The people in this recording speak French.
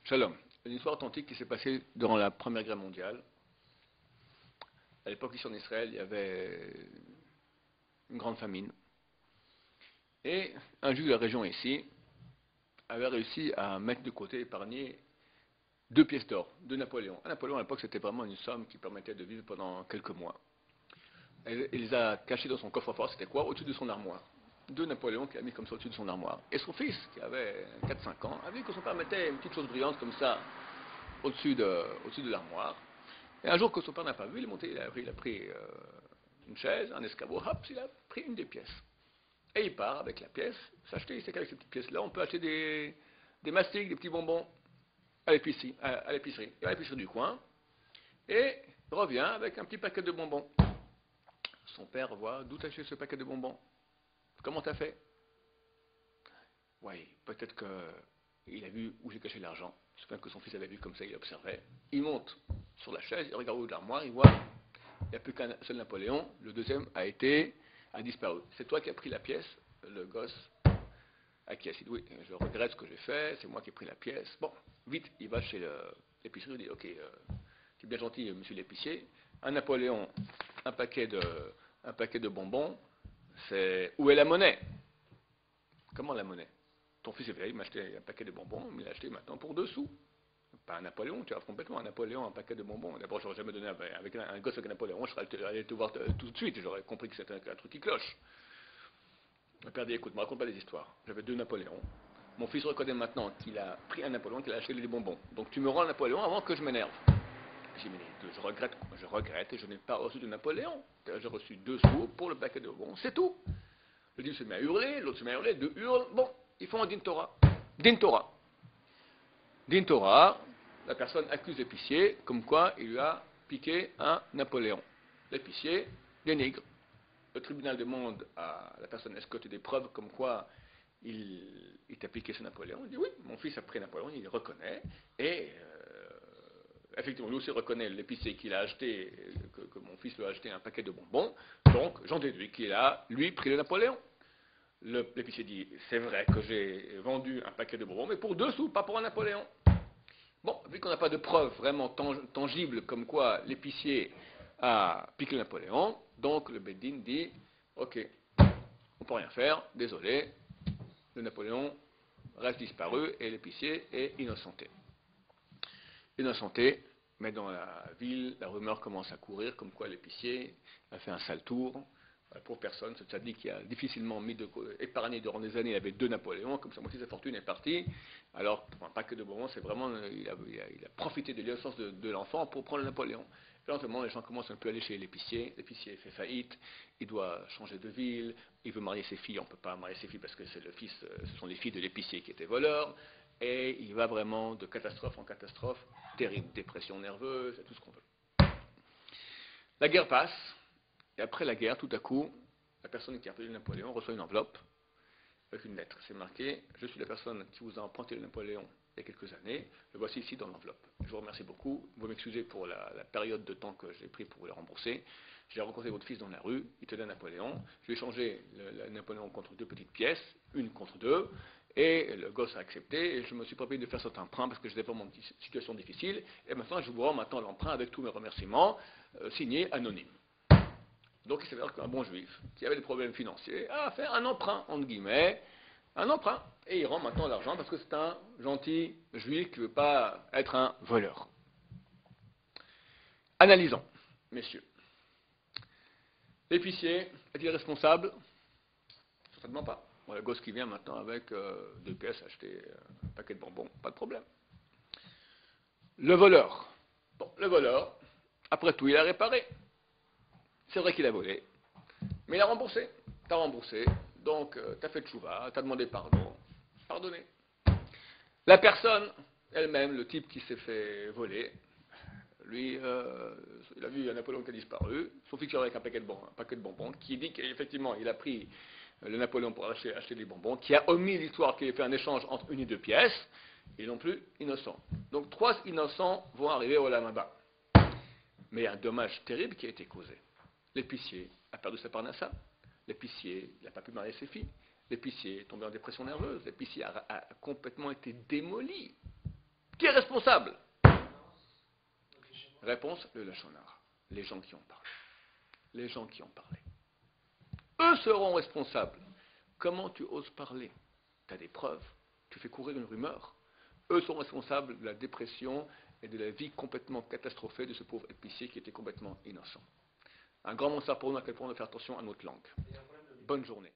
Shalom. Une histoire authentique qui s'est passée durant la Première Guerre mondiale. À l'époque, ici en Israël, il y avait une grande famine. Et un juif de la région ici avait réussi à mettre de côté, épargner 2 pièces d'or de Napoléon. À Napoléon, à l'époque, c'était vraiment une somme qui permettait de vivre pendant quelques mois. Et il les a cachés dans son coffre-fort, c'était quoi? Au-dessus de son armoire. De Napoléon qui a mis comme ça au-dessus de son armoire. Et son fils, qui avait 4-5 ans, a vu que son père mettait une petite chose brillante comme ça au-dessus de l'armoire. Et un jour que son père n'a pas vu, il est monté, il a pris une chaise, un escabeau, hop, il a pris une des pièces. Et il part avec la pièce, s'acheter, il sait qu'avec ces petites pièces-là, on peut acheter des mastiques, des petits bonbons à l'épicerie, à l'épicerie du coin, et revient avec un petit paquet de bonbons. Son père voit, d'où t'as acheté ce paquet de bonbons? Comment t'as fait? Oui, peut-être qu'il a vu où j'ai caché l'argent. Je pense que son fils avait vu comme ça, il observait. Il monte sur la chaise, il regarde au haut de l'armoire, il voit, il n'y a plus qu'un seul Napoléon, le deuxième a disparu. C'est toi qui as pris la pièce? Le gosse acquiesce. Il dit oui, je regrette ce que j'ai fait, c'est moi qui ai pris la pièce. Bon, vite, il va chez l'épicier, il dit ok, c'est bien gentil, monsieur l'épicier, un Napoléon, un paquet de bonbons, où est la monnaie? Comment la monnaie? Ton fils est venu, il m'a acheté un paquet de bonbons, mais il l'a acheté maintenant pour 2 sous. Pas un Napoléon, tu vois, complètement un Napoléon, un paquet de bonbons. D'abord, j'aurais jamais donné avec un gosse avec un Napoléon, je serais allé te voir tout de suite, j'aurais compris que c'était un truc qui cloche. Le père dit, écoute, me raconte pas des histoires. J'avais 2 Napoléons. Mon fils reconnaît maintenant qu'il a pris un Napoléon, qu'il a acheté des bonbons. Donc tu me rends le Napoléon avant que je m'énerve. J'ai dit, mais je regrette et je n'ai pas reçu de Napoléon. J'ai reçu 2 sous pour le paquet de bonbons, c'est tout. Le dieu se met à hurler, l'autre se met à hurler, deux hurlent. Bon, ils font un din Torah. Din Torah. Din Torah, la personne accuse l'épicier comme quoi il lui a piqué un Napoléon. L'épicier dénigre. Le tribunal demande à la personne est-ce que tu as des preuves comme quoi il t'a piqué ce Napoléon? Il dit oui, mon fils a pris Napoléon, il reconnaît. Et effectivement, lui aussi reconnaît l'épicier qu'il a acheté, que mon fils lui a acheté un paquet de bonbons. Donc j'en déduis qu'il a, lui, pris le Napoléon. L'épicier dit c'est vrai que j'ai vendu un paquet de bonbons, mais pour 2 sous, pas pour un Napoléon. Bon, vu qu'on n'a pas de preuves vraiment tangibles comme quoi l'épicier a piqué le Napoléon, donc le Beddin dit ok, on peut rien faire, désolé, le Napoléon reste disparu et l'épicier est innocenté. Innocenté, mais dans la ville, la rumeur commence à courir comme quoi l'épicier a fait un sale tour. Pour personne, ce tzaddik qui a difficilement épargné durant des années, il avait 2 Napoléons, comme ça moitié de sa fortune est partie. Alors, pour un paquet de bonbons, c'est vraiment, il a profité de l'innocence de l'enfant pour prendre le Napoléon. Et lentement, les gens commencent un peu à aller chez l'épicier fait faillite, il doit changer de ville, il veut marier ses filles, on ne peut pas marier ses filles parce que ce sont les filles de l'épicier qui étaient voleurs, et il va vraiment de catastrophe en catastrophe, terrible dépression nerveuse, tout ce qu'on veut. La guerre passe, et après la guerre, tout à coup, la personne qui a pris le Napoléon reçoit une enveloppe avec une lettre. C'est marqué « Je suis la personne qui vous a emprunté le Napoléon il y a quelques années, le voici ici dans l'enveloppe. Je vous remercie beaucoup, vous m'excusez pour la période de temps que j'ai pris pour vous le rembourser. J'ai rencontré votre fils dans la rue, il tenait un Napoléon, je lui ai changé le Napoléon contre 2 petites pièces, une contre 2, et le gosse a accepté, et je me suis pas payé de faire cet emprunt parce que j'étais vraiment dans une situation difficile, et maintenant je vous rends maintenant l'emprunt avec tous mes remerciements, signé anonyme. » Donc il s'avère qu'un bon juif, qui avait des problèmes financiers, a fait un emprunt, entre guillemets, un emprunt. Et il rend maintenant l'argent parce que c'est un gentil juif qui ne veut pas être un voleur. Analysons, messieurs. L'épicier est-il responsable? Certainement pas. Bon, le gosse qui vient maintenant avec 2 pièces acheter un paquet de bonbons, pas de problème. Le voleur. Bon, le voleur, après tout, il a réparé. C'est vrai qu'il a volé, mais il a remboursé. Tu as remboursé, donc tu as fait tchouva, tu as demandé pardon, pardonné. La personne elle-même, le type qui s'est fait voler, lui, il a vu un Napoléon qui a disparu, son fils avec un paquet de bonbons, qui dit qu'effectivement il a pris le Napoléon pour acheter des bonbons, qui a omis l'histoire qu'il a fait un échange entre une et 2 pièces, et non plus innocent. Donc 3 innocents vont arriver au Lamaba. Mais il y a un dommage terrible qui a été causé. L'épicier a perdu sa parnassa. L'épicier n'a pas pu marier ses filles. L'épicier est tombé en dépression nerveuse. L'épicier a complètement été démoli. Qui est responsable? Réponse, le Lachon Hara. Les gens qui ont parlé. Les gens qui ont parlé. Eux seront responsables. Comment tu oses parler? Tu as des preuves. Tu fais courir une rumeur. Eux sont responsables de la dépression et de la vie complètement catastrophée de ce pauvre épicier qui était complètement innocent. Un grand monstre pour nous à quel point on doit faire attention à notre langue. Bonne journée.